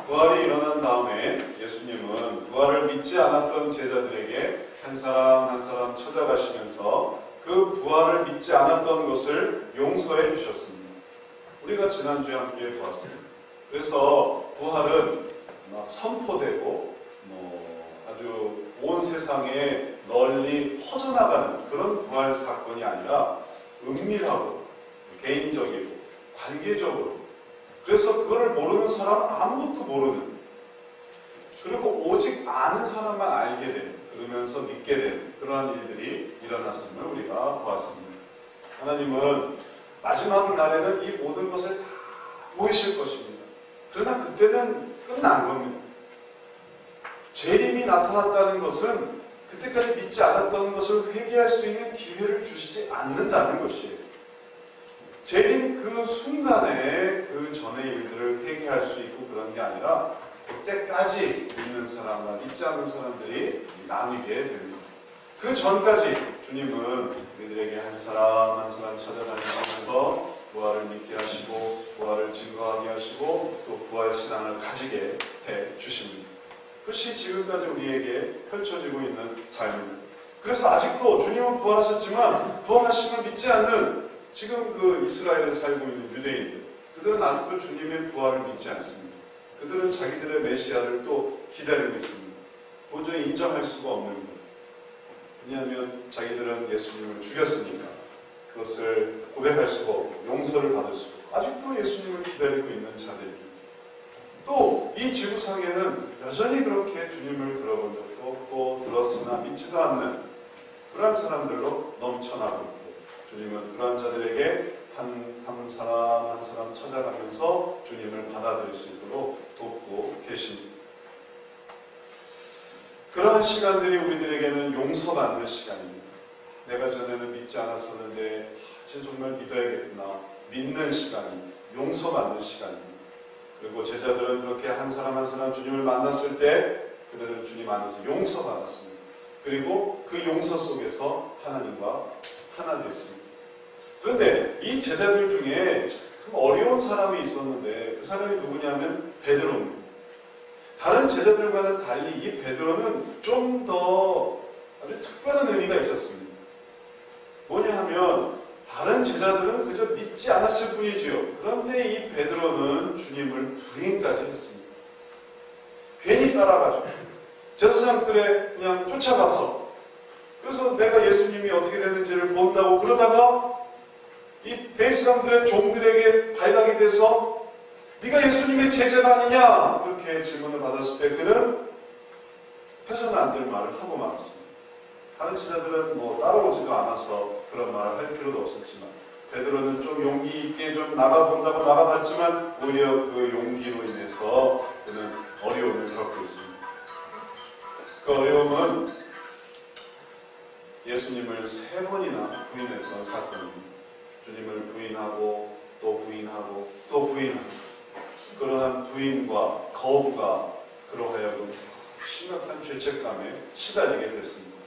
부활이 일어난 다음에 예수님은 부활을 믿지 않았던 제자들에게 한 사람 한 사람 찾아가시면서 그 부활을 믿지 않았던 것을 용서해 주셨습니다. 우리가 지난주에 함께 보았습니다. 그래서 부활은 막 선포되고 아주 온 세상에 널리 퍼져나가는 그런 부활 사건이 아니라 은밀하고 개인적이고 관계적으로, 그래서 그거를 모르는 사람 아무것도 모르는, 그리고 오직 아는 사람만 알게 되는, 그러면서 믿게 되는 그러한 일들이 일어났음을 우리가 보았습니다. 하나님은 마지막 날에는 이 모든 것을 다 보이실 것입니다. 그러나 그때는 끝난 겁니다. 재림이 나타났다는 것은 그때까지 믿지 않았던 것을 회개할 수 있는 기회를 주시지 않는다는 것이에요. 재림 그 순간에 그 전의 일들을 회개할 수 있고 그런 게 아니라 그때까지 믿는 사람과 믿지 않는 사람들이 나뉘게 됩니다. 그 전까지 주님은 우리들에게 한 사람 한 사람 찾아다니면서 부활을 믿게 하시고 부활을 증거하게 하시고 또 부활 신앙을 가지게 해 주십니다. 그것이 지금까지 우리에게 펼쳐지고 있는 삶입니다. 그래서 아직도 주님은 부활하셨지만 부활하심을 믿지 않는 지금 그 이스라엘에 살고 있는 유대인들, 그들은 아직도 주님의 부활을 믿지 않습니다. 그들은 자기들의 메시아를 또 기다리고 있습니다. 도저히 인정할 수가 없는 것. 왜냐하면 자기들은 예수님을 죽였으니까 그것을 고백할 수가 없고 용서를 받을 수가 없고 아직도 예수님을 기다리고 있는 자들입니다. 또 이 지구상에는 여전히 그렇게 주님을 들어본 적도 없고 들었으나 믿지도 않는 그러한 사람들로 넘쳐나고 있고, 주님은 그러한 자들에게 한 사람 한 사람 찾아가면서 주님을 받아들일 수 있도록 돕고 계십니다. 그러한 시간들이 우리들에게는 용서받는 시간입니다. 내가 전에는 믿지 않았었는데 이제 정말 믿어야겠구나, 믿는 시간입니다. 용서받는 시간입니다. 그리고 제자들은 그렇게 한 사람 한 사람 주님을 만났을 때 그들은 주님 안에서 용서받았습니다. 그리고 그 용서 속에서 하나님과 하나 됐습니다. 그런데 이 제자들 중에 참 어려운 사람이 있었는데 그 사람이 누구냐면 베드로입니다. 다른 제자들과는 달리 이 베드로는 좀 더 아주 특별한 의미가 있었습니다. 뭐냐 하면 다른 제자들은 그저 믿지 않았을 뿐이지요. 그런데 이 베드로는 주님을 부인까지 했습니다. 괜히 따라가지고 제사장들에 그냥 쫓아가서, 그래서 내가 예수님이 어떻게 됐는지를 본다고 그러다가 이 대제사장들의 종들에게 발각이 돼서 네가 예수님의 제자가 아니냐 그렇게 질문을 받았을 때 그는 해서는 안 될 말을 하고 말았습니다. 다른 제자들은 따라오지도 않아서 그런 말을 할 필요도 없었지만 베드로는 좀 용기 있게 좀 나가본다고 나가봤지만 오히려 그 용기로 인해서 그는 어려움을 겪고 있습니다. 그 어려움은 예수님을 3번이나 부인했던 사건입니다. 주님을 부인하고 또 부인하고 또 부인하고, 그러한 부인과 거부가 그로 하여금 심각한 죄책감에 시달리게 됐습니다.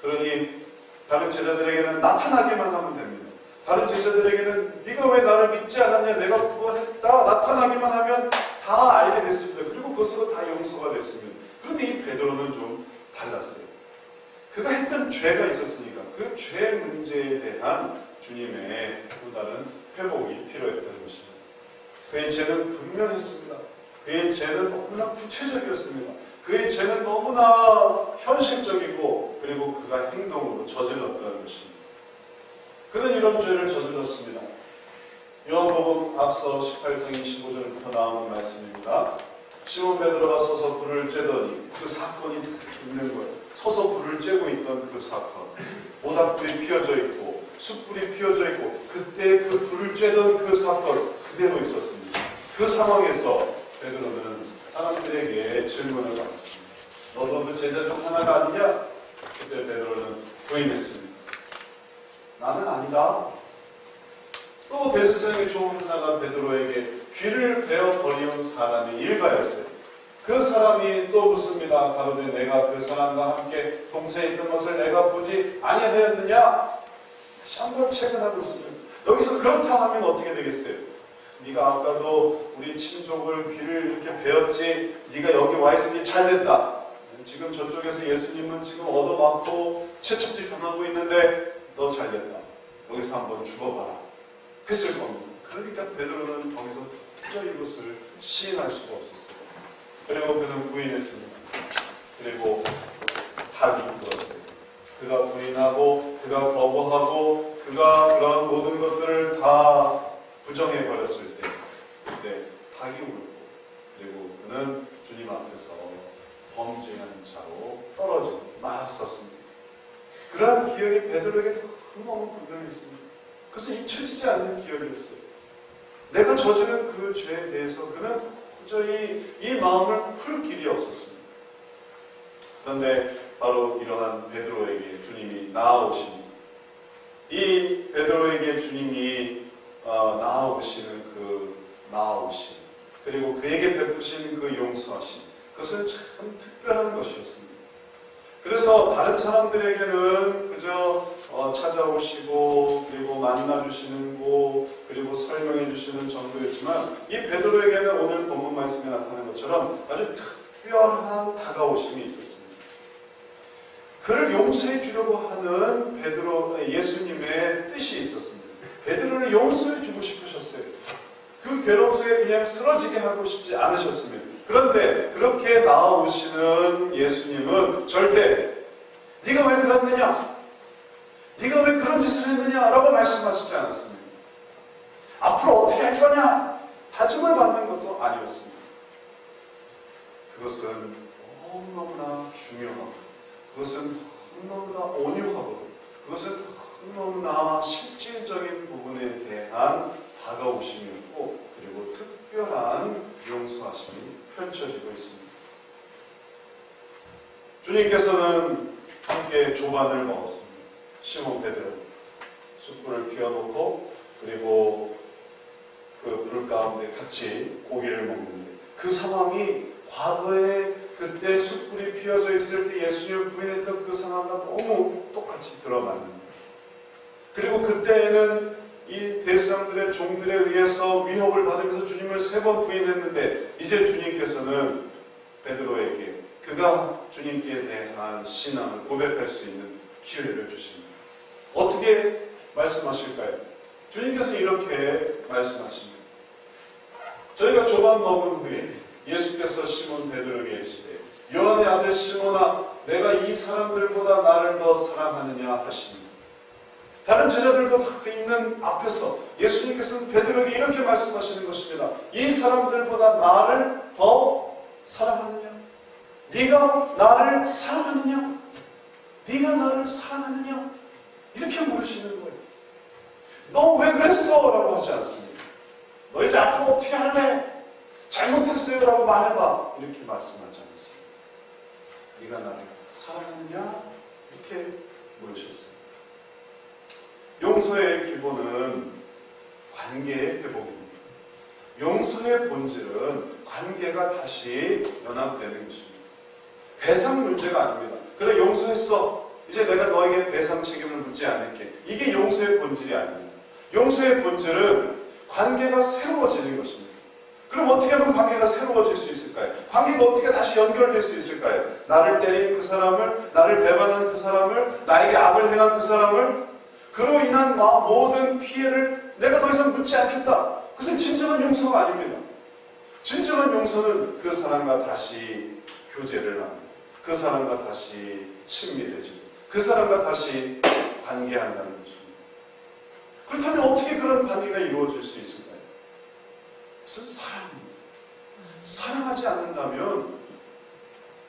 그러니 다른 제자들에게는 나타나기만 하면 됩니다. 다른 제자들에게는 네가 왜 나를 믿지 않았냐, 내가 부활했다, 나타나기만 하면 다 알게 됐습니다. 그리고 그것으로 다 용서가 됐습니다. 그런데 이 베드로는 좀 달랐어요. 그가 했던 죄가 있었으니까 그 죄 문제에 대한 주님의 또 다른 회복이 필요했던 것입니다. 그의 죄는 분명했습니다. 그의 죄는 너무나 구체적이었습니다. 그의 죄는 너무나 현실적이고 그리고 그가 행동으로 저질렀다는 것입니다. 그는 이런 죄를 저질렀습니다. 요한복음 앞서 18장 25절부터 나오는 말씀입니다. 시몬 베드로가 서서 불을 쬐더니 그 사건이 있는 거예요. 서서 불을 쬐고 있던 그 사건, 모닥불이 피어져 있고 숯불이 피어져 있고 그때 그 불을 쬐던 그 사건 그대로 있었습니다. 그 상황에서 베드로는 사람들에게 질문을 받았습니다. 너도 그 제자 중 하나가 아니냐? 그때 베드로는 부인했습니다. 나는 아니다. 또 대제사장의 종 하나가 베드로에게 귀를 베어 버리운 사람이 일가였어요. 그 사람이 또 묻습니다. 가로되 내가 그 사람과 함께 동세에 있던 것을 내가 보지 아니하였느냐? 다시 한번 체크하고 있습니다. 여기서 그렇다 하면 어떻게 되겠어요? 네가 아까도 우리 친족을 귀를 이렇게 베었지, 네가 여기 와 있으니 잘 됐다. 지금 저쪽에서 예수님은 지금 얻어맞고 채찍질 당하고 있는데 너 잘 됐다. 여기서 한번 죽어봐라. 했을 겁니다. 그러니까 베드로는 거기서 도저히 이것을 시인할 수가 없었어요. 그리고 그는 부인했습니다. 그리고 닭이 물었어요. 그가 부인하고 그가 거부하고 그가 그런 모든 것들을 다 부정해버렸을 때 그때 닭이 울고 그리고 그는 주님 앞에서 범죄한 자로 떨어지고 말았었습니다. 그러한 기억이 베드로에게 너무 분명했습니다. 그것은 잊혀지지 않는 기억이었어요. 내가 저지른 그 죄에 대해서 그는 도저히 이 마음을 풀 길이 없었습니다. 그런데 바로 이러한 베드로에게 주님이 나아오십니다. 이 베드로에게 주님이 나아오시는 그 나아오심, 그리고 그에게 베푸신 그 용서하심, 그것은 참 특별한 것이었습니다. 그래서 다른 사람들에게는 그저 찾아오시고 그리고 만나주시는 곳 그리고 설명해주시는 정도였지만 이 베드로에게는 오늘 본문 말씀에 나타난 것처럼 아주 특별한 다가오심이 있었습니다. 그를 용서해 주려고 하는 예수님의 뜻이 있었습니다. 베드로를 용서해 주고 싶으셨어요. 그 괴로움 속에 그냥 쓰러지게 하고 싶지 않으셨습니다. 그런데 그렇게 나아오시는 예수님은 절대 네가 왜 그랬느냐? 네가 왜 그런 짓을 했느냐? 라고 말씀하시지 않았습니다. 앞으로 어떻게 할 거냐? 다짐을 받는 것도 아니었습니다. 그것은 너무나 중요하고 그것은 너무나 온유하고 그것은 너무나 실질적인 부분에 대한 다가오심이었고 그리고 특별한 용서하심이 펼쳐지고 있습니다. 주님께서는 함께 조반을 먹었습니다. 시몬 베드로 숯불을 피워놓고 그리고 그 불 가운데 같이 고기를 먹는데 그 상황이 과거에 그때 숯불이 피어져 있을 때 예수님을 부인했던 그 상황과 너무 똑같이 들어맞는 그리고 그때에는 이 대사람들의 종들에 의해서 위협을 받으면서 주님을 3번 부인했는데 이제 주님께서는 베드로에게 그가 주님께 대한 신앙을 고백할 수 있는 기회를 주십니다. 어떻게 말씀하실까요? 주님께서 이렇게 말씀하십니다. 저희가 조반 먹은 후에 예수께서 시몬 베드로에게 이르시되 요한의 아들 시몬아 내가 이 사람들보다 나를 더 사랑하느냐 하십니다. 다른 제자들도 다 있는 앞에서 예수님께서는 베드로에게 이렇게 말씀하시는 것입니다. 이 사람들보다 나를 더 사랑하느냐? 네가 나를 사랑하느냐? 네가 나를 사랑하느냐? 이렇게 물으시는 거예요. 너 왜 그랬어? 라고 하지 않습니다. 너 이제 앞으로 어떻게 할래? 잘못했어요 라고 말해봐. 이렇게 말씀하지 않습니다. 네가 나를 사랑하느냐? 이렇게 물으셨어요. 용서의 기본은 관계의 회복입니다. 용서의 본질은 관계가 다시 연합되는 것입니다. 배상 문제가 아닙니다. 그래 용서했어. 이제 내가 너에게 배상 책임을 묻지 않을게. 이게 용서의 본질이 아닙니다. 용서의 본질은 관계가 새로워지는 것입니다. 그럼 어떻게 하면 관계가 새로워질 수 있을까요? 관계가 어떻게 다시 연결될 수 있을까요? 나를 때린 그 사람을, 나를 배반한 그 사람을, 나에게 악을 행한 그 사람을, 그로 인한 모든 피해를 내가 더 이상 묻지 않겠다. 그것은 진정한 용서가 아닙니다. 진정한 용서는 그 사람과 다시 교제를 하고 그 사람과 다시 친밀해지고 그 사람과 다시 관계한다는 것입니다. 그렇다면 어떻게 그런 관계가 이루어질 수 있을까요? 그것은 사랑입니다. 사랑하지 않는다면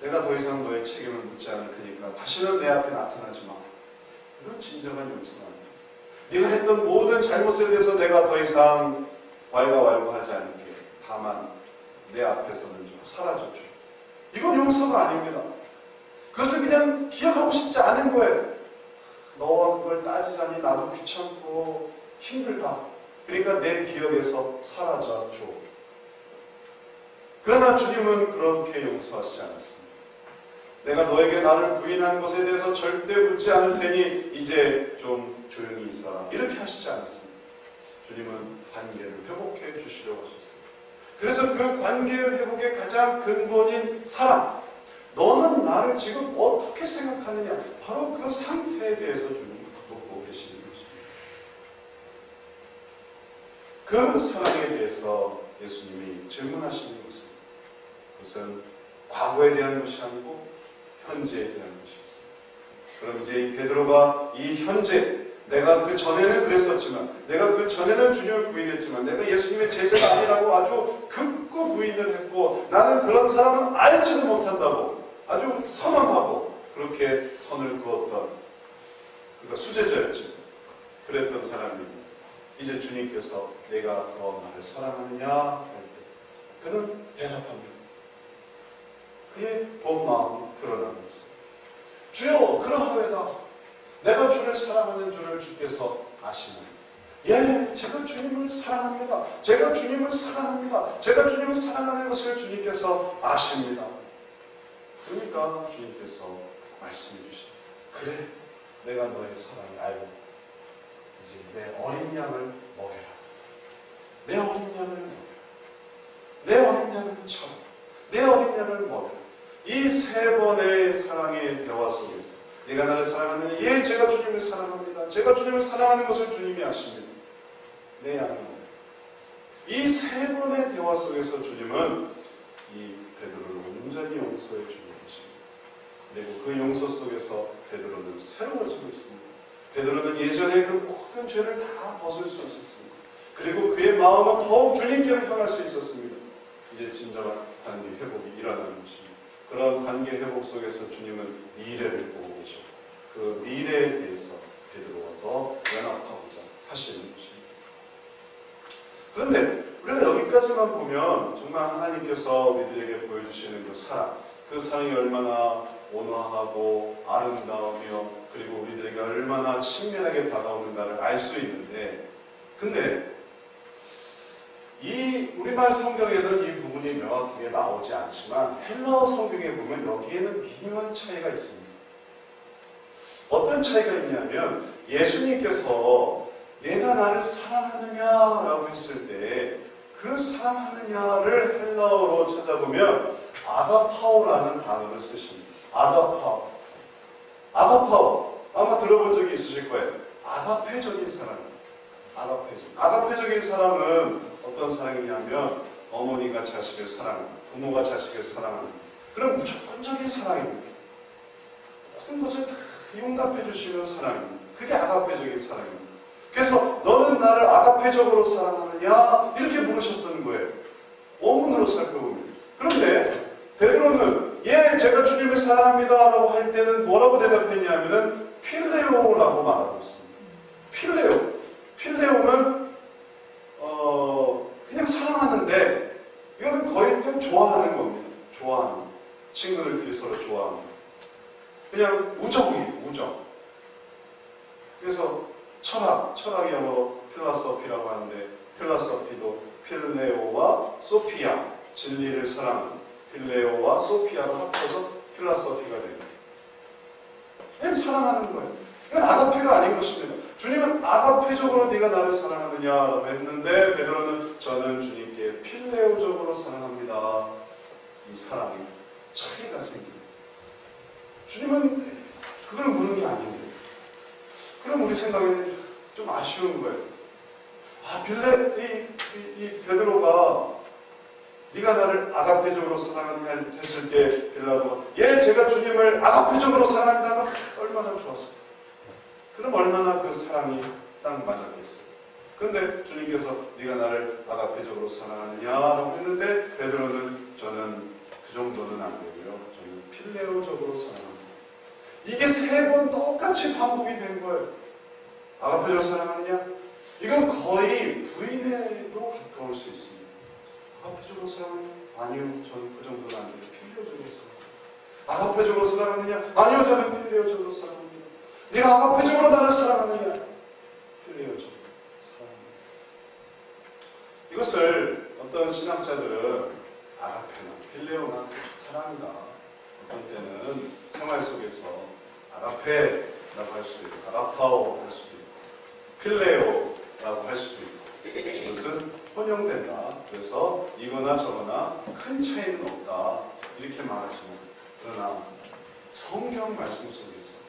내가 더 이상 너의 책임을 묻지 않을 테니까 다시는 내 앞에 나타나지 마. 이건 진정한 용서가 아닙니다. 네가 했던 모든 잘못에 대해서 내가 더 이상 왈가왈부하지 않을게. 다만 내 앞에서는 좀 사라져줘. 이건 용서가 아닙니다. 그것을 그냥 기억하고 싶지 않은 거예요. 너와 그걸 따지자니 나도 귀찮고 힘들다. 그러니까 내 기억에서 사라져줘. 그러나 주님은 그렇게 용서하시지 않았습니다. 내가 너에게 나를 부인한 것에 대해서 절대 묻지 않을 테니 이제 좀 조용히 있어라. 이렇게 하시지 않았습니다. 주님은 관계를 회복해 주시려고 하셨어요. 그래서 그 관계의 회복의 가장 근본인 사랑, 너는 나를 지금 어떻게 생각하느냐, 바로 그 상태에 대해서 주님은 묻고 계시는 것입니다. 그 사랑에 대해서 예수님이 질문하시는 그것은 과거에 대한 것이 아니고 현재에 대한 것이었어요. 그럼 이제 이 베드로가 이 현재, 내가 그 전에는 그랬었지만, 내가 그 전에는 주님을 부인했지만, 내가 예수님의 제자가 아니라고 아주 극구 부인을 했고, 나는 그런 사람은 알지도 못한다고 아주 선언하고 그렇게 선을 그었던, 그가 수제자였지, 그랬던 사람이 이제 주님께서 내가 더 나를 사랑하느냐 할 때 그는 대답합니다. 그의 본 마음이 드러나고 있어요. 주여, 그러하외다. 내가 주를 사랑하는 줄을 주께서 아시나요? 예, 제가 주님을 사랑합니다. 제가 주님을 사랑합니다. 제가 주님을 사랑하는 것을 주님께서 아십니다. 그러니까 주님께서 말씀해 주십니다. 그래, 내가 너의 사랑을 알고 이제 내 어린 양을 먹여라. 내 어린 양을 먹여라. 내 어린 양을 쳐라. 내 어린 양을 먹여라. 이 세 번의 사랑의 대화 속에서 내가 나를 사랑하느냐? 예, 제가 주님을 사랑합니다. 제가 주님을 사랑하는 것을 주님이 아십니다. 내 양을 먹여라. 이 세 번의 대화 속에서 주님은 이 베드로를 온전히 용서해 주고 계십니다. 그리고 그 용서 속에서 베드로는 새로워지고 있습니다. 베드로는 예전에 그 모든 죄를 다 벗을 수 있었습니다. 그리고 그의 마음은 더욱 주님께로 향할 수 있었습니다. 이제 진정한 관계 회복이 일어나는 것입니다. 그런 관계 회복 속에서 주님은 미래를 보고 계시고 그 미래에 대해서 베드로와 더 연합하고자 하시는 것입니다. 그런데 우리가 여기까지만 보면 정말 하나님께서 우리들에게 보여주시는 그 사랑이 얼마나 온화하고 아름다우며 그리고 우리들에게 얼마나 친밀하게 다가오는가를 알 수 있는데, 근데 이 우리말 성경에는 이 부분이 명확하게 나오지 않지만 헬라어 성경에 보면 여기에는 미묘한 차이가 있습니다. 어떤 차이가 있냐면 예수님께서 내가 나를 사랑하느냐라고 했을 때 그 사랑하느냐를 헬라어로 찾아보면 아가파오라는 단어를 쓰십니다. 아가파오. 아가파오. 아마 들어본 적이 있으실 거예요. 아가페적인 사랑. 아가페적인 사랑은 어떤 사랑이냐면 어머니가 자식을 사랑합니다. 부모가 자식을 사랑합니다. 그럼 무조건적인 사랑입니다. 모든 것을 다 용납해 주시는 사랑입니다. 그게 아가페적인 사랑입니다. 그래서 너는 나를 아가페적으로 사랑하느냐? 이렇게 물으셨던 거예요. 원문으로 살펴보면. 그런데 베드로는 예, 제가 주님을 사랑합니다 라고 할 때는 뭐라고 대답했냐면은 필레오라고 말하고 있습니다. 필레오는 그냥 사랑하는데 이거는 거의 그냥 좋아하는 겁니다. 좋아하는. 친구들끼리 서로 좋아하는. 그냥 우정이에요. 우정. 그래서 철학이 영어로 필라소피라고 하는데 필라소피도 필레오와 소피아, 진리를 사랑하는 필레오와 소피아가 합쳐서 필라소피가 됩니다. 그냥 사랑하는 거예요. 이건 아가페가 아닌 것입니다. 주님은 아가페적으로 네가 나를 사랑하느냐라고 했는데 베드로는 저는 주님께 필레오적으로 사랑합니다. 이 사랑이 차이가 생깁니다. 주님은 그걸 물은 게 아닌데 그럼 우리 생각에는 좀 아쉬운 거예요. 이 베드로가 네가 나를 아가페적으로 사랑하느냐 했을 때 빌라도가 예, 제가 주님을 아가페적으로 사랑합니다. 얼마나 좋았어요. 그럼 얼마나 그 사랑이 딱 맞았겠어요. 그런데 주님께서 네가 나를 아가페적으로 사랑하느냐라고 했는데 베드로는 저는 그 정도는 안 되고요. 저는 필레오적으로 사랑합니다. 이게 세 번 똑같이 반복이 된 거예요. 아가페적으로 사랑하느냐? 이건 거의 부인에도 가까울 수 있습니다. 아가페적으로 사랑하느냐? 아니요, 저는 그 정도는 안 돼요. 필레오적으로 사랑합니다. 아가페적으로 사랑하느냐? 아니요, 저는 필레오적으로 사랑합니다. 네가 아가페적으로 나를 사랑하느냐? 필레오적으로 사랑합니다. 이것을 어떤 신학자들은 아가페나 필레오나 사랑이다. 어떤 때는 생활 속에서 아가페라고 할 수도 있고 아가파오 할 수도 있고 필레오라고 할 수도 있고 것은 혼용된다. 그래서 이거나 저거나 큰 차이는 없다. 이렇게 말하지만, 그러나 성경 말씀 속에서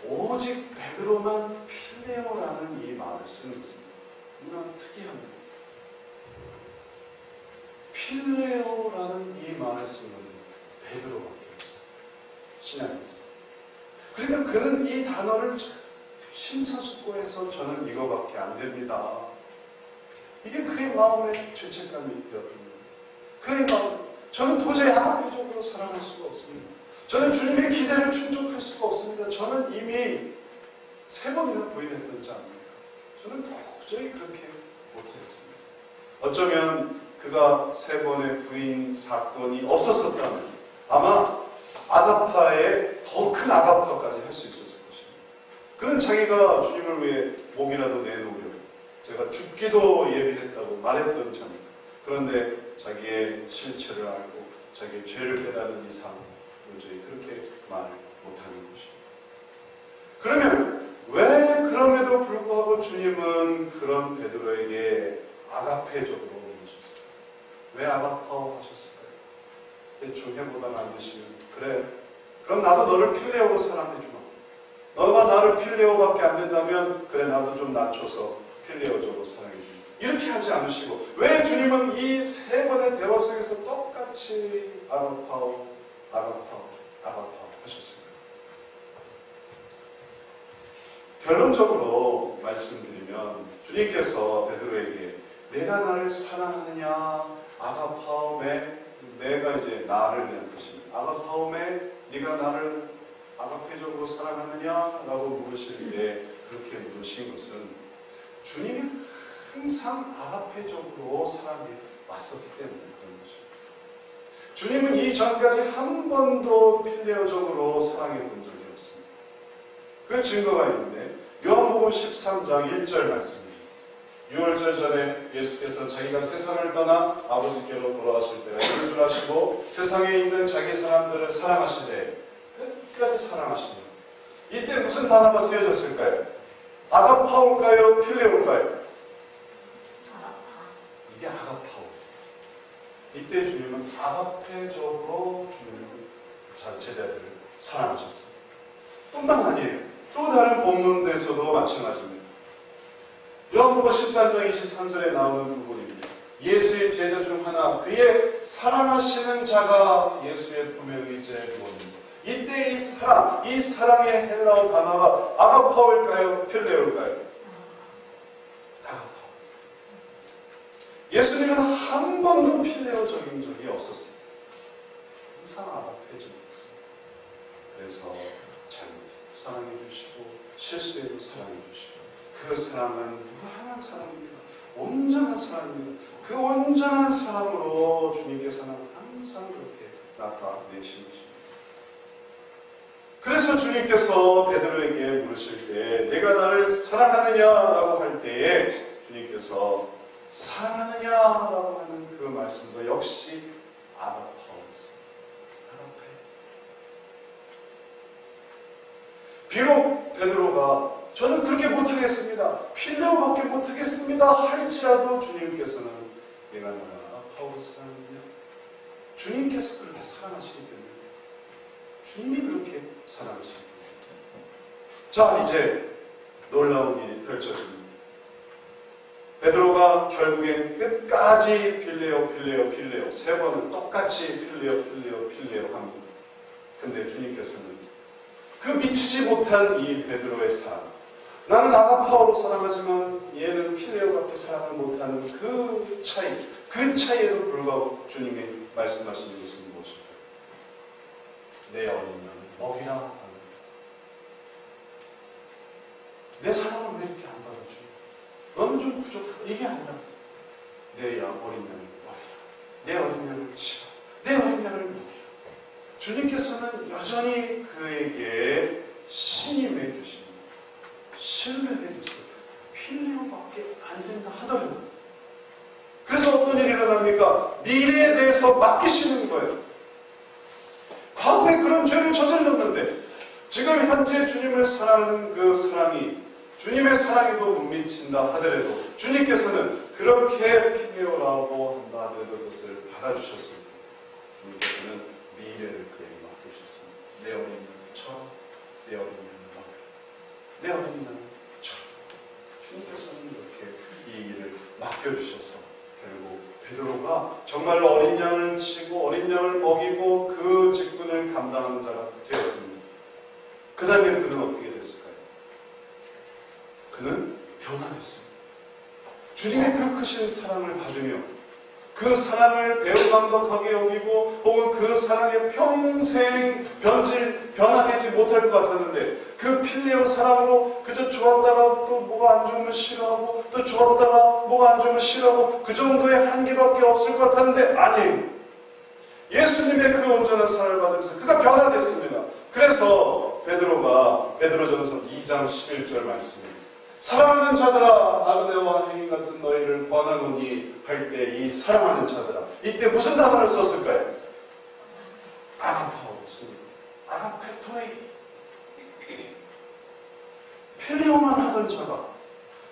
오직 베드로만 필레오라는 이 말을 쓰는 것은 너무나 특이합니다. 필레오라는 이 말을 쓴 것은 베드로밖에 없어요. 신약에서. 그러니까 그는 이 단어를 심사숙고해서 저는 이거밖에 안 됩니다. 이게 그의 마음의 죄책감이 되었던 거예요. 그의 마음, 저는 도저히 아가페적으로 사랑할 수가 없습니다. 저는 주님의 기대를 충족할 수가 없습니다. 저는 이미 3번이나 부인했던 자 아닙니까? 저는 도저히 그렇게 못하겠습니다. 어쩌면 그가 3번의 부인 사건이 없었었다면 아마 아가파의 더 큰 아가파까지 할 수 있었을 것입니다. 그는 자기가 주님을 위해 목이라도 내놓으려고 제가 죽기도 예비했다고 말했던 자입니다. 그런데 자기의 실체를 알고 자기의 죄를 깨달은 이상 도저히 그렇게 말을 못하는 것입니다. 그러면 왜 그럼에도 불구하고 주님은 그런 베드로에게 아가페적으로 오셨어요? 왜 아가파오 하셨을까요? 대충 해보다가 안 되시면 그래, 그럼 나도 너를 필레오로 사랑해주마. 너가 나를 필레오밖에 안 된다면 그래, 나도 좀 낮춰서 필레오적으로 사랑해주마. 이렇게 하지 않으시고 왜 주님은 이 3번의 대화 속에서 똑같이 아가파오 하셨을까요? 결론적으로 말씀드리면 주님께서 베드로에게 내가 나를 사랑하느냐, 아가파오메, 내가 이제 나를 위한 것입니다. 아가파오메, 네가 나를 아가페적으로 사랑하느냐라고 물으실 때 그렇게 물으신 것은 주님이 항상 아가페적으로 사랑해 왔었기 때문에 그런 것입니다. 주님은 이전까지 한 번도 필레오적으로 사랑해 본 적이 없습니다. 그 증거가 있는데 요한복음 13장 1절 말씀입니다. 유월절 전에 예수께서 자기가 세상을 떠나 아버지께로 돌아가실 때가 이럴 줄 아시고 세상에 있는 자기 사람들을 사랑하시되 끝까지 사랑하시니 이때 무슨 단어가 쓰여졌을까요? 아가파오일까요? 필레오일까요? 이게 아가파오. 이때 주님은 아가페적으로 주님은 제자들을 사랑하셨어요. 뿐만 아니에요. 또 다른 본문에서도 마찬가지입니다. 요한복음 13장 23절에 나오는 부분입니다. 예수의 제자 중 하나, 그의 사랑하시는 자가 예수의 품에 의지해 두었는데 이때 이 사랑, 이 사랑의 헬라어 단어가 아가파오일까요? 필레오일까요? 아가파오. 예수님은 한 번도 필레오적인 적이 없었어요. 항상 아가페적이었어요. 그래서 잘못해도 사랑해 주시고 실수해도 사랑해 주시고 그 사랑은 무한한 사랑입니다. 온전한 사랑입니다. 그 온전한 사랑으로 주님께서는 항상 그렇게 나타내신 것입니다. 그래서 주님께서 베드로에게 물으실 때 내가 나를 사랑하느냐라고 할 때에 주님께서 사랑하느냐라고 하는 그 말씀도 역시 아가파오였어요. 아가페. 비록 베드로가 저는 그렇게 못하겠습니다, 필레오밖에 못하겠습니다 할지라도 주님께서는 내가 나를 아가파오로 사랑하느냐, 주님께서 그렇게 사랑하시기 때문에 주님이 그렇게 사랑하십니다. 자, 이제 놀라운 일이 펼쳐집니다. 베드로가 결국엔 끝까지 필레오 3번은 똑같이 필레오 합니다. 근데 주님께서는 그 미치지 못한 이 베드로의 사랑, 나는 아가파오로 사랑하지만 얘는 필레오밖에 사랑을 못하는 그 차이에도 불구하고 주님이 말씀하시는 것은 무엇일까요? 내 어린 양을 먹이라 하는 거예요. 내 사랑을 왜 이렇게 안 받아줘? 너는 좀 부족하다. 이게 아니라 내 어린 양을 먹이라. 내 어린 양을 치라. 내 어린 양을 먹이라. 주님께서는 여전히 그에게 신임해 주십니다. 신뢰해 주세요. 필레오밖에 안 된다 하더라도. 그래서 어떤 일이 일어납니까? 미래에 대해서 맡기시는 거예요. 과거에 그런 죄를 저질렀는데 지금 현재 주님을 사랑하는 그 사랑이 주님의 사랑에도 못 미친다 하더라도 주님께서는 그렇게 필레오라고 한다 하더라도 그것을 받아주셨습니다. 주님께서는 미래를 그에게 맡겨주셨습니다. 내 어린 양처럼, 내 어린 양을 맡겨, 내 어린 양처럼. 주님께서는 이렇게 이 일을 맡겨주셔서 결국 베드로가 정말로 어린 양을 치고 어린 양을 먹이고 그 직분을 감당하는 자가 되었습니다. 그 다음에 그는 어떻게 됐을까요? 그는 변화됐습니다. 주님의 그 크신 사랑을 받으며 그 사랑을 배우감독하게 여기고 혹은 그 사랑에 평생 변화되지 못할 것 같았는데 그 필레오 사랑으로 그저 좋았다가 또 뭐가 안 좋으면 싫어하고 또 좋았다가 뭐가 안 좋으면 싫어하고 그 정도의 한계밖에 없을 것 같았는데 아니에요. 예수님의 그 온전한 사랑을 받으면서 그가 변화됐습니다. 그래서 베드로전서 2장 11절 말씀입니다. 사랑하는 자들아 아그네와 행인 같은 너희를 권하노니 할 때 이 사랑하는 자들아 이때 무슨 단어를 썼을까요? 아가파오였습니다. 아가페토이 필레오만 하던 자가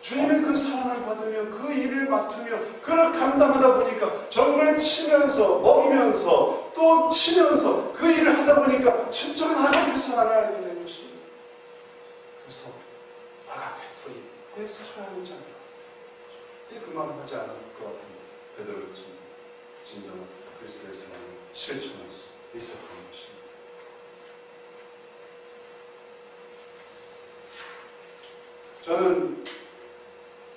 주님의 그 사랑을 받으며 그 일을 맡으며 그를 감당하다 보니까 정말 치면서 먹이면서 또 치면서 그 일을 하다 보니까 진정한 하나님의 사랑을 알게 된 것입니다. 그래서 아가페토이 내 사랑하는 자들아 그 말을 하지 않을 것 같은 베드로가 진정한 그리스도의 사랑을 실천할 수 있었던 것입니다. 저는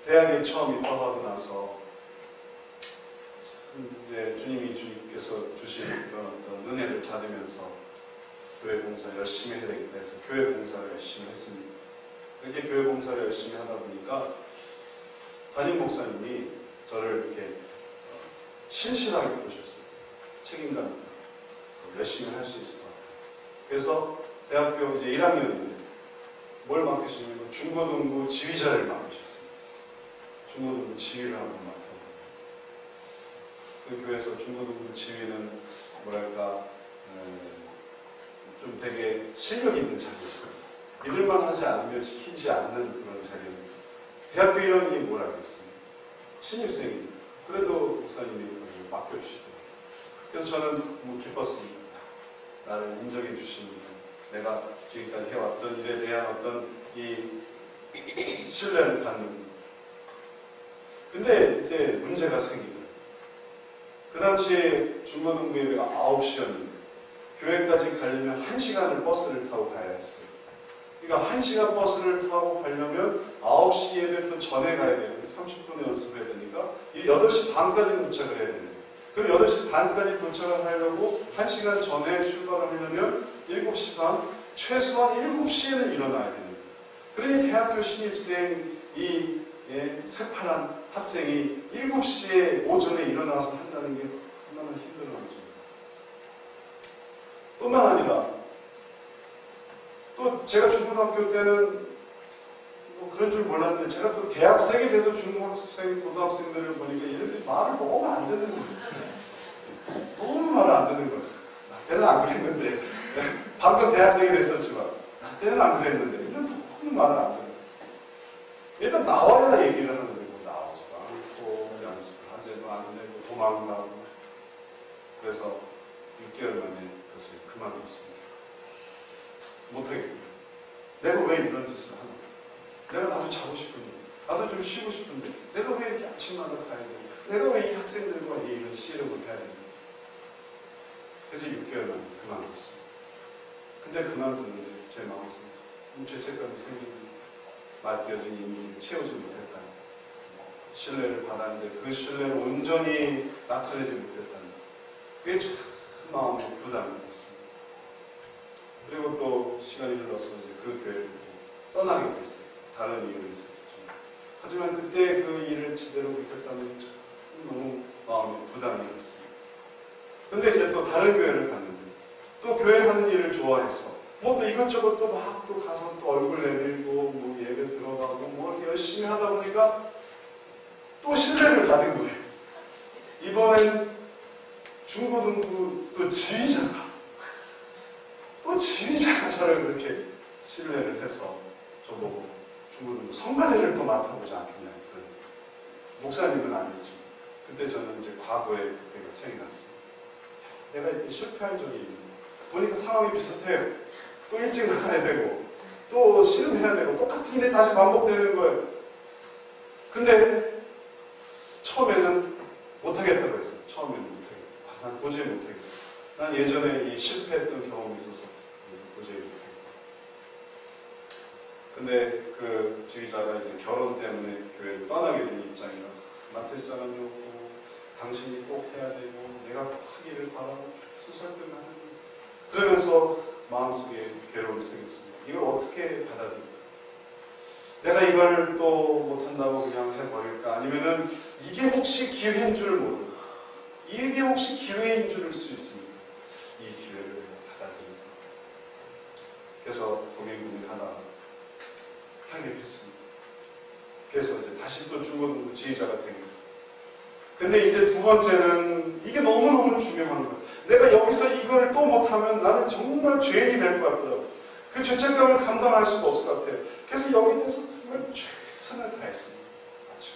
대학에 처음 입학하고 나서 이제 주님께서 주신 그런 어떤 은혜를 받으면서 교회 봉사 열심히 해야 되겠다 해서 교회 봉사를 열심히 했습니다. 이렇게 교회 봉사를 열심히 하다 보니까 담임 목사님이 저를 이렇게 신실하게 보셨어요. 책임감 있다. 열심히 할 수 있을 것 같아요. 그래서 대학교 이제 1학년인데 뭘 맡기시냐면 중고등부 지휘자를 맡기셨어요. 중고등부 지휘를 한번 맡아보고 그 교회에서 중고등부 지휘는 뭐랄까 좀 되게 실력 있는 자리였어요. 믿을만 하지 않으면 시키지 않는 그런 자리였는데 대학교 1학년이 뭘 알겠어요. 신입생입니다. 그래도 목사님이 맡겨주시더라고요. 그래서 저는 너무 기뻤습니다. 나를 인정해 주시는 내가 지금까지 해왔던 일에 대한 어떤 이 신뢰를 갖는. 근데 이제 문제가 생기더라고요. 그 당시에 중고등부 예배가 9시였는데 교회까지 가려면 1시간을 버스를 타고 가야 했어요. 그러니까 1시간 버스를 타고 가려면 9시 예배부터 전에 가야 되고 30분에 연습해야 되니까 8시 반까지 도착을 해야 되는 거예요. 그럼 8시 반까지 도착을 하려고 1시간 전에 출발을 하려면 7시 반, 최소한 7시에는 일어나야 되는 거예요. 그러니 대학교 신입생 이 새파란 학생이 7시에 오전에 일어나서 한다는 게 얼마나 힘든 거죠. 뿐만 아니라 또 제가 중고등학교 때는 뭐 그런 줄 몰랐는데 제가 또 대학생이 돼서 중학생, 고등학생들을 보니까 얘네들이 말을 너무 안 듣는 거예요. 너무 말을 안 듣는 거예요. 나 때는 안 그랬는데 방금 대학생이 됐었지만 나 때는 안 그랬는데 일단 너무 말을 안 듣는 거예요. 일단 나와야 얘기를 하는 거예요. 나오지도 않고 연습을 하지도 않고 도망가고. 그래서 6개월 만에 그것을 그만뒀습니다. 못하겠다. 내가 왜 이런 짓을 하나? 내가 나도 자고 싶은데, 나도 좀 쉬고 싶은데, 내가 왜 이렇게 아침마다 가야 되고, 내가 왜 이 학생들과 이런 시력을 해야 되고. 그래서 6개월 만에 그만뒀습니다. 근데 그만뒀는데 제 마음에서 죄책감이 생기는 맡겨진 임무를 채우지 못했다. 신뢰를 받았는데 그 신뢰를 온전히 나타내지 못했다. 그게 참 마음에 부담이 됐습니다. 그리고 또 시간이 흘러서 이제 그 교회를 떠나게 됐어요. 다른 이유를 있었죠. 하지만 그때 그 일을 제대로 못했다면 참 너무 마음에 부담이 됐습니다. 근데 이제 또 다른 교회를 갔는데 또 교회 하는 일을 좋아해서 뭐 또 이것저것 또 막 또 가서 또 얼굴 내밀고 뭐 예배 들어가고 뭐 이렇게 열심히 하다 보니까 또 신뢰를 받은 거예요. 이번엔 중고등부 또 지휘자가 저를 그렇게 신뢰를 해서 저보고 중고등부 성가대를 또 맡아보지 않겠냐. 목사님은 아니었죠. 그때 저는 이제 과거에 그때가 생각이 났어요. 내가 이렇게 실패한 적이 있는 보니까 상황이 비슷해요. 또 일찍 나가야 되고 또 실험해야 되고 똑같은 일이 다시 반복되는 거예요. 근데 처음에는 못하겠다고 했어요. 처음에는 못하겠다. 난 도저히 못하겠다. 난 예전에 이 실패했던 경험이 있어서 도저히 못하겠다. 근데 그 지휘자가 이제 결혼 때문에 교회를 떠나게 된 입장이라 맡을 사람이 없고 당신이 꼭 해야 되고 내가 꼭 하기를 바라고 설득을 하는 거예요. 그러면서 마음속에 괴로움이 생겼습니다. 이걸 어떻게 받아들일까? 내가 이걸 또 못한다고 그냥 해버릴까? 아니면은 이게 혹시 기회인 줄 모르고 이게 혹시 기회인 줄일 수 있습니다. 이 기회를 받아들일까? 그래서 고민하다가 하기로 했습니다. 그래서 이제 다시 또 중고등부 지휘자가 된 거예요. 근데 이제 두 번째는 이게 너무너무 중요한 거예요. 내가 여기서 이걸 또 못하면 나는 정말 죄인이 될 것 같더라고요. 그 죄책감을 감당할 수가 없을 것 같아요. 그래서 여기에 대해서 정말 최선을 다했습니다. 맞죠?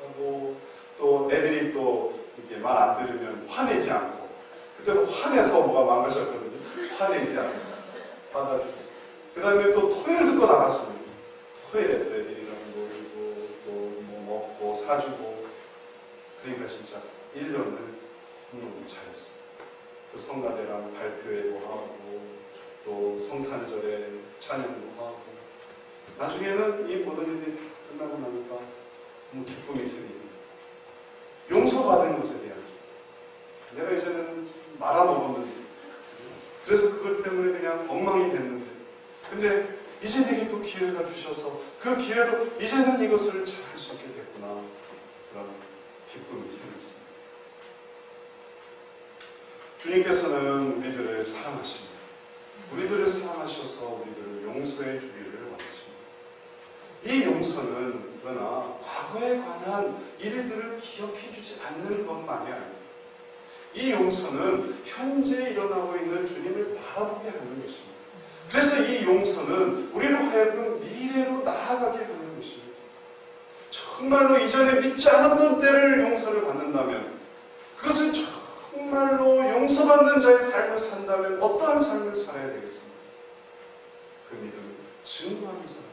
하고 또 애들이 또 이렇게 말 안 들으면 화내지 않고 그때도 화내서 뭐가 망가졌거든요. 화내지 않고 받아주고 그 다음에 또 토요일도 또 나갔습니다. 토요일에도 애들이랑 놀고 또 뭐 먹고 사주고 그러니까 진짜 1년을 너무 잘했어요. 그 성가대랑 발표회도 하고 또 성탄절에 찬양도 하고 나중에는 이 모든 일이 다 끝나고 나니까 너무 기쁨이 생깁니다. 용서받은 것에 대한 내가 이제는 말아먹었는데 그래서 그것 때문에 그냥 엉망이 됐는데 근데 이제 내게 또 기회가 주셔서 그 기회로 이제는 이것을 잘 할 수 있게 됐구나 그런 기쁨이 생겼습니다. 주님께서는 우리들을 사랑하십니다. 우리들을 사랑하셔서 우리들을 용서해 주기를 원하십니다. 이 용서는 그러나 과거에 관한 일들을 기억해 주지 않는 것만이 아닙니다. 이 용서는 현재 일어나고 있는 주님을 바라보게 하는 것입니다. 그래서 이 용서는 우리를 하여금 미래로 나아가게 하는 것입니다. 정말로 이전에 믿지 않았던 때를 용서를 받는다면 그것을 정말로 용서받는 자의 삶을 산다면 어떠한 삶을 살아야 되겠습니까? 그 믿음을 증거하는 사람이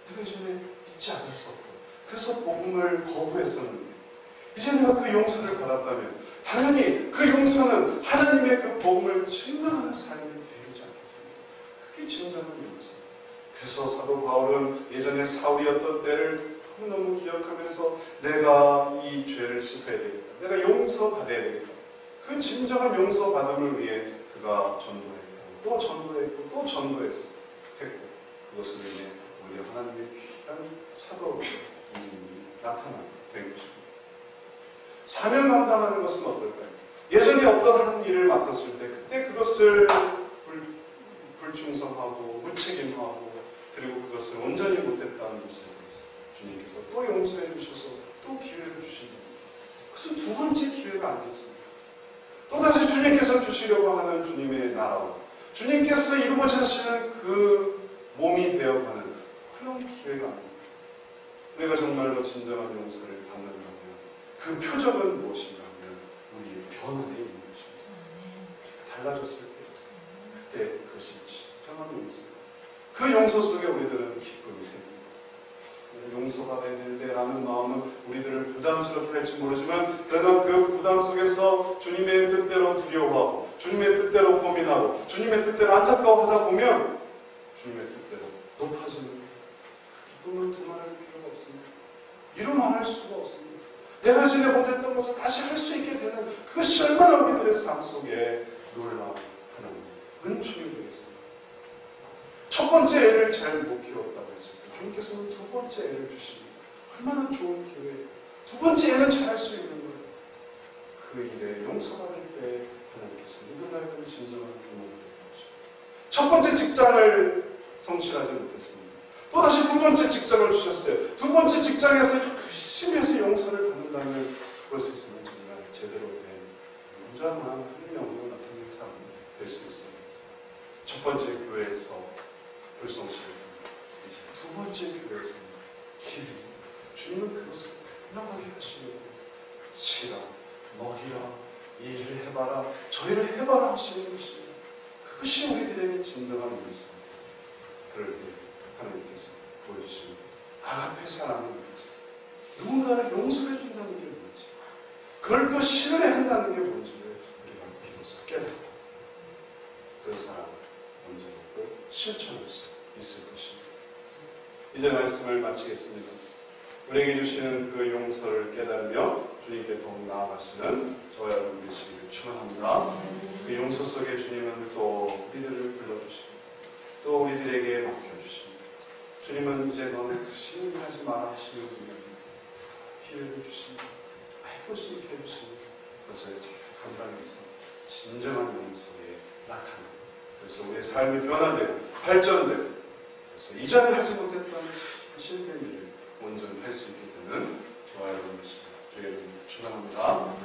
되죠. 내가 이전에 믿지 않았었고 그래서 복음을 거부했었는데 이제 내가 그 용서를 받았다면 당연히 그 용서는 하나님의 그 복음을 증거하는 삶이 되지 않겠습니까? 그게 진정한 용서입니다. 그래서 사도 바울은 예전에 사울이었던 때를 너무 기억하면서 내가 이 죄를 씻어야 되겠다. 내가 용서받아야 되겠다. 그 진정한 용서받음을 위해 그가 전도했고 또 전도했고 또 전도했고 그것을 위해 우리 하나님의 귀한 사도로 나타나게 된 것입니다. 사명 감당하는 것은 어떨까요? 예전에 어떤 일을 맡았을 때 그때 그것을 불충성하고 무책임하고 그리고 그것을 온전히 못했다는 것에 대해서 주님께서 또 용서해 주셔서 또 기회를 주신다. 그것은 두 번째 기회가 아니겠습니까? 또다시 주님께서 주시려고 하는 주님의 나라와 주님께서 이루고자 하시는 그 몸이 되어가는 그런 기회가 아닙니다. 우리가 정말로 진정한 용서를 받는다면 그 표적은 무엇인가 하면 우리의 변화에 있는 것입니다. 달라졌을 때 그때 그것이 진정한 용서입니다. 그 용서 속에 우리들은 기쁨이 생깁니다. 용서받아야 되는데 라는 마음은 우리들을 부담스럽게 할지 모르지만 그러나 그 부담 속에서 주님의 뜻대로 두려워하고 주님의 뜻대로 고민하고 주님의 뜻대로 안타까워하다 보면 주님의 뜻대로 높아지는 그 기쁨을 두말할 필요가 없습니다. 이루말할 수가 없습니다. 내가 전에 못했던 것을 다시 할 수 있게 되는 그것이 얼마나 우리들의 삶 속에 놀라운 하나님의 은총이 되겠습니다. 첫 번째 애를 잘 못 키웠다고 했을 때 주님께서는 두 번째 애를 주십니다. 얼마나 좋은 기회예요. 두 번째 애는 잘 할 수 있는 거예요. 그 일에 용서받을 때 하나님께서 우리들의 진정한 부모가 되는 것입니다. 첫 번째 직장을 성실하지 못했습니다. 또다시 두 번째 직장을 주셨어요. 두 번째 직장에서 열심히 해서 용서를 받는다면 그것에 있으면 정말 제대로 된 온전한 하나님의 영으로 나타나는 사람이 될 수 있습니다. 첫 번째 교회에서 불성실을 이제 두 번째 교회에서 기회 주님은 그것을 건강하게 하시려고 치라, 먹이라, 일을 해봐라, 저희를 해봐라 하시는 것입니다. 그것이 우리들에게 진정한 용서입니다. 그럴 때 하나님께서 보여주시는 아가페 사랑은 뭔지, 누군가를 용서해 준다는 게 뭔지, 그걸 또 신뢰한다는 게 뭔지를 우리가 비로소 깨닫고 그 사랑을 언제부터 실천할 수 있을 것입니다. 이제 말씀을 마치겠습니다. 우리에게 주시는 그 용서를 깨달으며 주님께 더욱 나아가시는 저와 여러분 되시기를 축원합니다. 그 용서 속에 주님은 또 우리들을 불러주시고 또 우리들에게 맡겨주십니다. 주님은 이제 너는 신뢰하지 마라 하시는 분입니다. 기회를 주십니다. 해볼 수 있게 해주십니다. 그것을 감당해서 진정한 용서에 나타나고, 그래서 우리의 삶이 변화되고 발전되고, 그래서 이전에 하지 못했던 실된 일을 온전히 할 수 있게 되는 저와 여러분 되십니다. 주의 이름으로 축원합니다.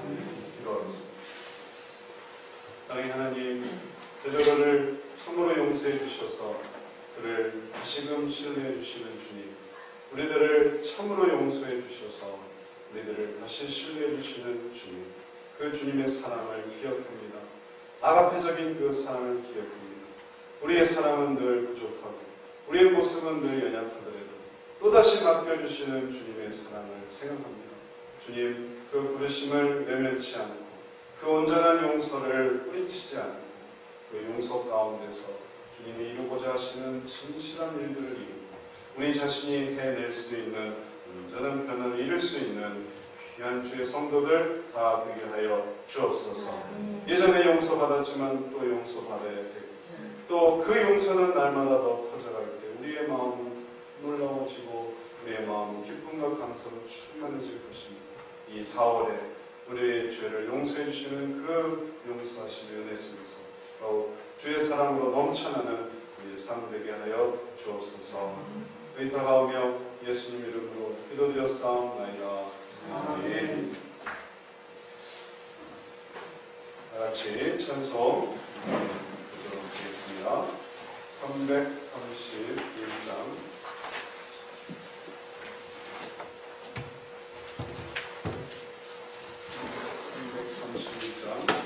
기도하겠습니다. 사랑의 하나님, 베드로를 참으로 용서해 주셔서 그를 다시금 신뢰해 주시는 주님, 우리들을 참으로 용서해 주셔서 우리들을 다시 신뢰해 주시는 주님, 그 주님의 사랑을 기억합니다. 아가페적인 그 사랑을 기억합니다. 우리의 사랑은 늘 부족하고 우리의 모습은 늘 연약하더라도 또다시 맡겨주시는 주님의 사랑을 생각합니다. 주님, 그 부르심을 외면치 않고 그 온전한 용서를 뿌리치지 않고 그 용서 가운데서 주님이 이루고자 하시는 진실한 일들을 이루고 우리 자신이 해낼 수 있는 온전한 변화를 이룰 수 있는 귀한 주의 성도들 다 되게 하여 주옵소서. 예전에 용서받았지만 또 용서받아야 되고 또 그 용서는 날마다 더 커져갈 때 우리의 마음은 놀라워지고 우리의 마음은 기쁨과 감사로 충만해질 것입니다. 이 4월에 우리의 죄를 용서해 주시는 그 용서하심의 은혜 속에서 더욱 주의 사랑으로 넘쳐나는 우리의 삶 되게 하여 주옵소서. 의탁하오며 예수님 이름으로 기도드렸사옵나이다. 아멘. 다같이 찬송 보도록 하겠습니다. 331장 331장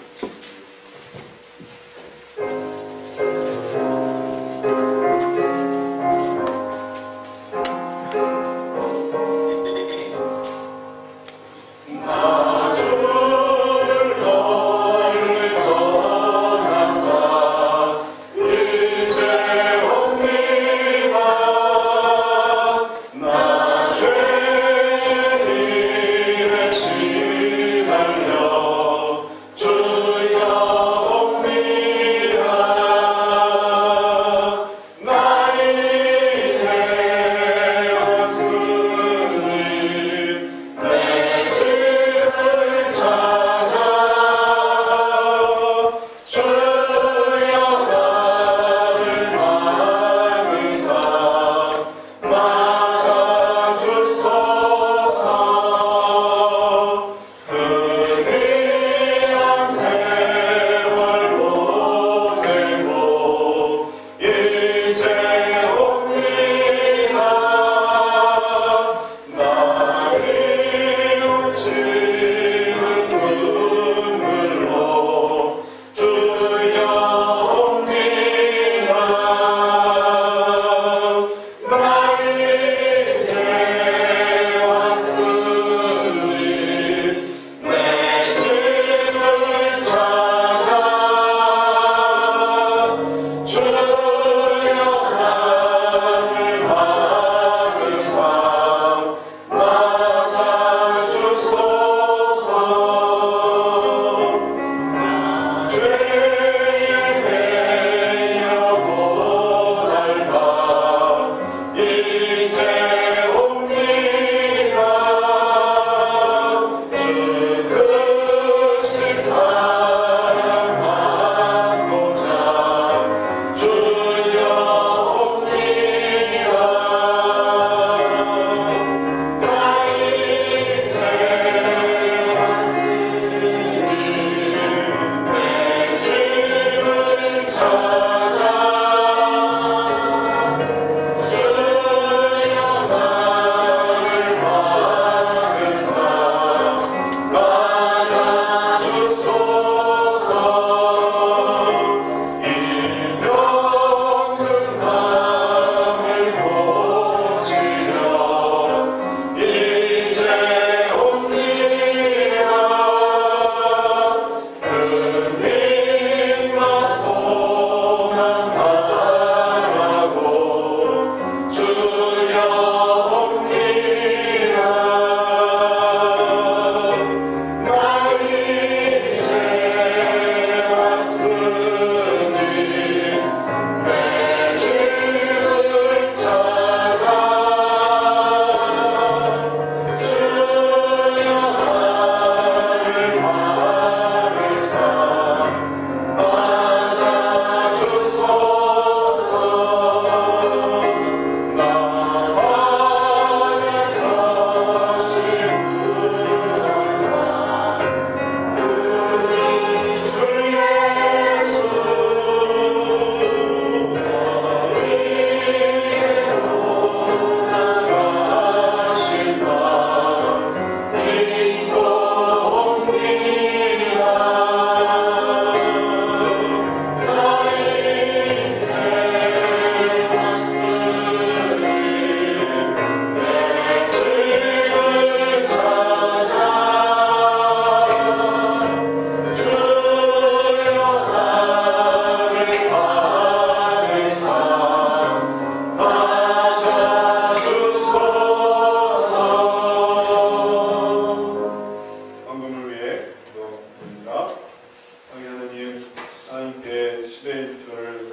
11절을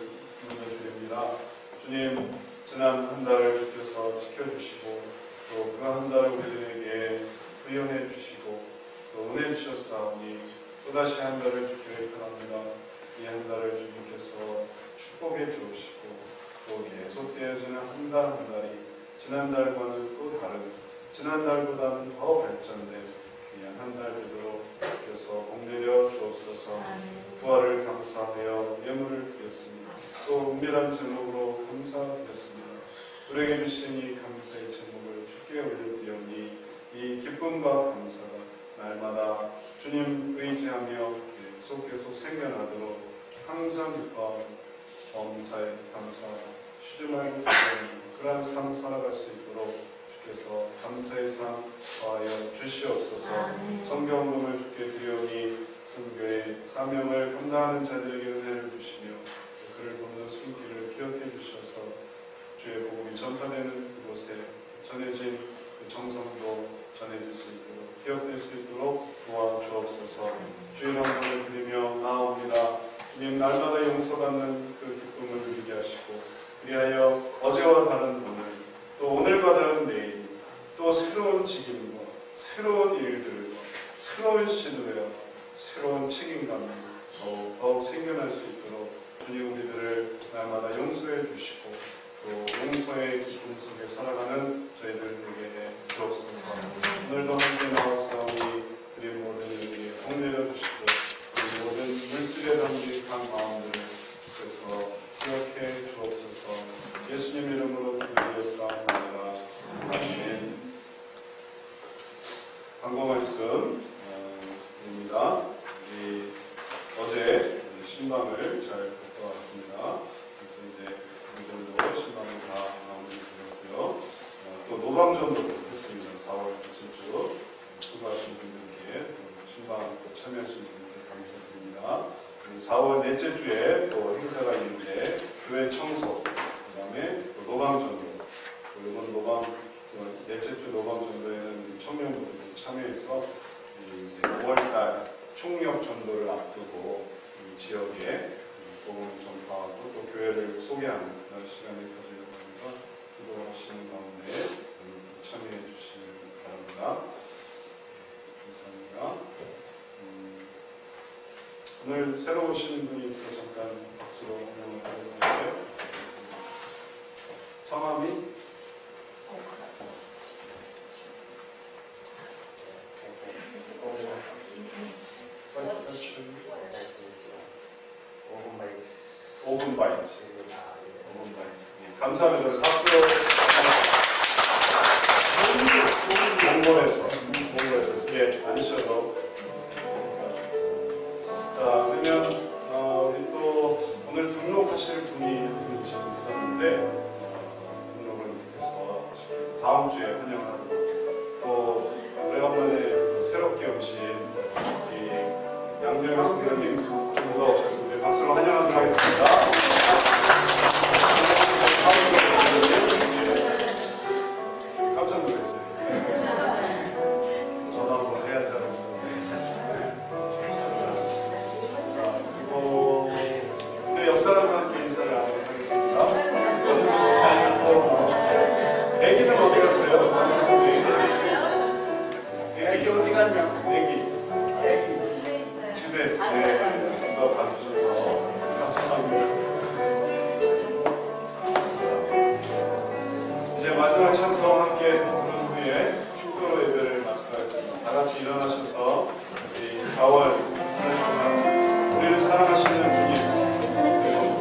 드립니다. 주님, 지난 한 달을 주께서 지켜주시고 또 그 한 달을 우리들에게 부여해 주시고 또 은혜 주셨사오니 또다시 한 달을 주께 바랍니다. 이 한 달을 주님께서 축복해 주옵시고 또 계속되어지는 한 달 한 달이 지난달과는 또 다른 지난달보다는 더 발전된 귀한 한 달 되도록 주께서 복내려 주옵소서. 부활을 감사하여 예물을 드렸습니다. 또 은밀한 제목으로 감사드렸습니다. 우리에게 주신 이 감사의 제목을 주께 올려드리오니 이 기쁨과 감사가 날마다 주님 의지하며 계속 생겨나도록 항상 기뻐하고 범사에 감사하고 쉬지 말고 그러한 삶 살아갈 수 있도록 주께서 감사의 삶 더하여 주시옵소서. 성경금을 주께 드리오니 선교의 사명을 감당하는 자들에게 은혜를 주시며 그를 돕는 손길을 기억해 주셔서 주의 복음이 전파되는 그곳에 전해진 그 정성도 전해질 수 있도록 기억될 수 있도록 도와주옵소서. 주의 영광을 드리며 나아옵니다. 주님, 날마다 용서받는 그 기쁨을 누리게 하시고 그리하여 어제와 다른 오늘 또 오늘과 다른 내일 또 새로운 직임과 새로운 일들과 새로운 시도와 새로운 책임감이 더욱 생겨날 수 있도록 주님 우리들을 날마다 용서해 주시고 또 용서의 기쁨 속에 살아가는 저희들 되게 해 주옵소서. 오늘도 함께 나왔사오니 우리 모든 이에게 복내려 주시고 우리 모든 물질에 담긴 강 마음들을 주께서 기억해 주옵소서. 예수님 이름으로 기도드렸사옵나이다. 아멘. 광고 말씀입니다. 어제 신방을 잘 갔다 왔습니다. 그래서 이제 오늘도 신방을 다 마무리되었고요. 또 노방전도 했습니다. 4월 며칠 주 수고하신 분들께 신방 또 참여하신 분들께 감사드립니다. 4월 넷째 주에 또 행사가 있는데 교회 청소, 그 다음에 또 노방전도, 이번 넷째 주 노방전도에는 청년분들이 참여해서 이제 5월달 총력 전도를 앞두고 이 지역에 복음을 전파하고 또 교회를 소개하는 그런 시간을 가지려고 합니다. 기도하시는 가운데 참여해 주시기 바랍니다. 감사합니다. 오늘 새로 오시는 분이 있어 잠깐 박수로 환영을 하려고 하는데요. 성함이 오븐바이트. 감사합니다. 박수. 몽골에서 예, 앉으셔도 자, 그러면 우리 또 오늘 등록하실 분이 있었는데 등록을 못해서 다음 주에 환영하고 또 오래간만에 새롭게 오신 양명희 선생님 누가 오셨습니다. 박수로 환영하도록 하겠습니다. 깜짝 놀랐어요. 전화 한번 해야지 않았어요. 자, 그리고 우리 옆사람과 함께 인사를 하겠습니다. 어디 계세요? 애기는 어디 갔어요? 애기 어디 갔냐? 애기 집에 있어요. 집에 네, 더 봐주셔서 감사합니다. 이제 마지막 찬송 함께 부른 후에 축도 예배를 마치겠습니다. 다 같이 일어나셔서 이 4월 한 달 동안 우리를 사랑하시는 주님 그리고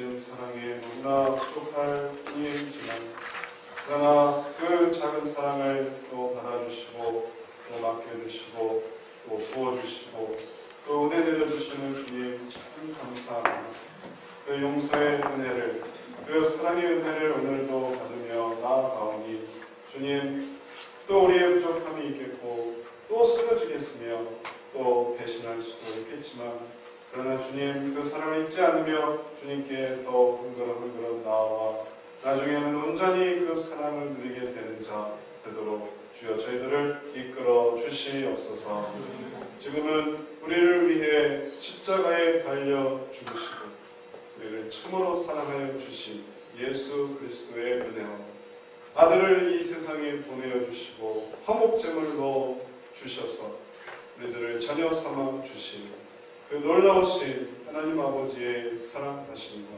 주신 사랑에 너무나 부족할 뿐이지만 그러나 그 작은 사랑을 또 받아주시고 또 맡겨주시고 또 부어주시고 또 은혜 내려주시는 주님 참 감사합니다. 그 용서의 은혜를 그 사랑의 은혜를 오늘도 받으며 나아가오니 주님 또 우리의 부족함이 있겠고 또 쓰러지겠으며 또 배신할 수도 있겠지만 그러나 주님 그 사랑을 잊지 않으며 주님께 더 흔들어 나아와 나중에는 온전히 그 사랑을 누리게 되는 자 되도록 주여 저희들을 이끌어 주시옵소서. 지금은 우리를 위해 십자가에 달려 죽으시고 우리를 참으로 사랑하여 주신 예수 그리스도의 은혜와 아들을 이 세상에 보내어 주시고 화목제물로 주셔서 우리들을 자녀 삼아 주신 그 놀라우신 하나님 아버지의 사랑하심과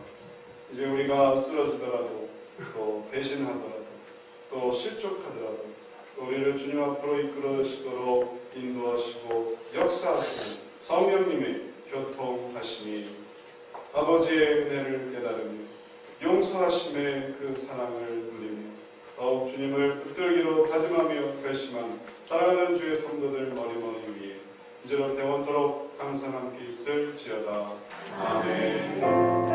이제 우리가 쓰러지더라도 또 배신하더라도 또 실족하더라도 또 우리를 주님 앞으로 이끌어시도록 인도하시고 역사하시는 성령님의 교통하심이 아버지의 은혜를 깨달으며 용서하심의 그 사랑을 누리며 더욱 주님을 붙들기로 다짐하며 결심한 사랑하는 주의 성도들 머리머리 위에 이제로 대원토록 항상 함께 있을지어다. 아멘.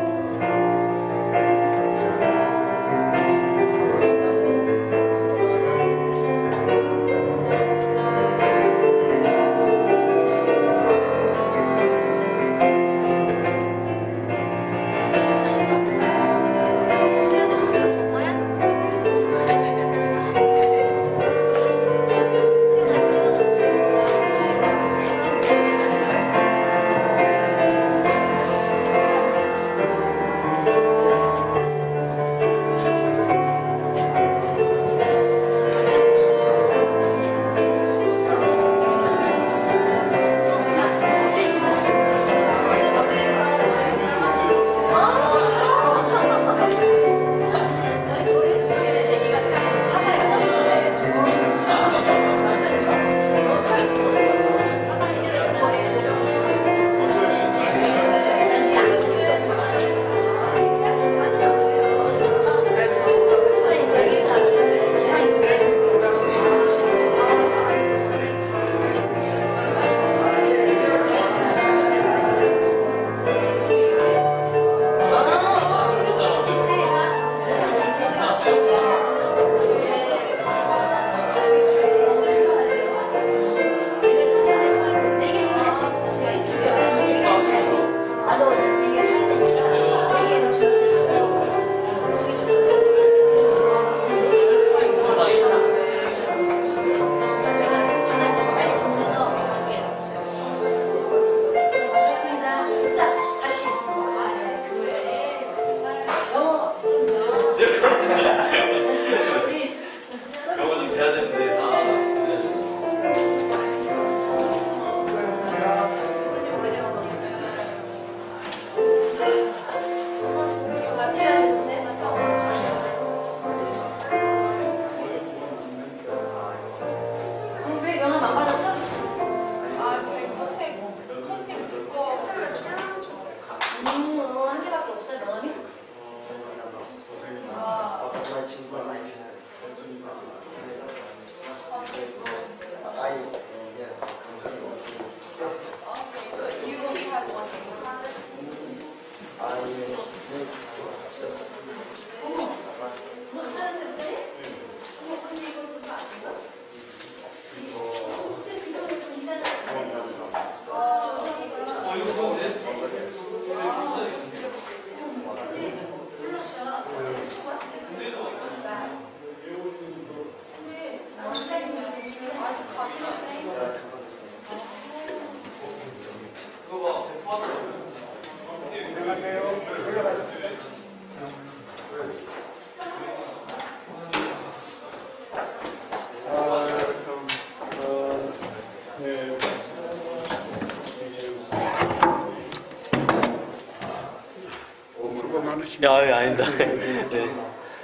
야, 아니다. 네.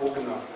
오구나.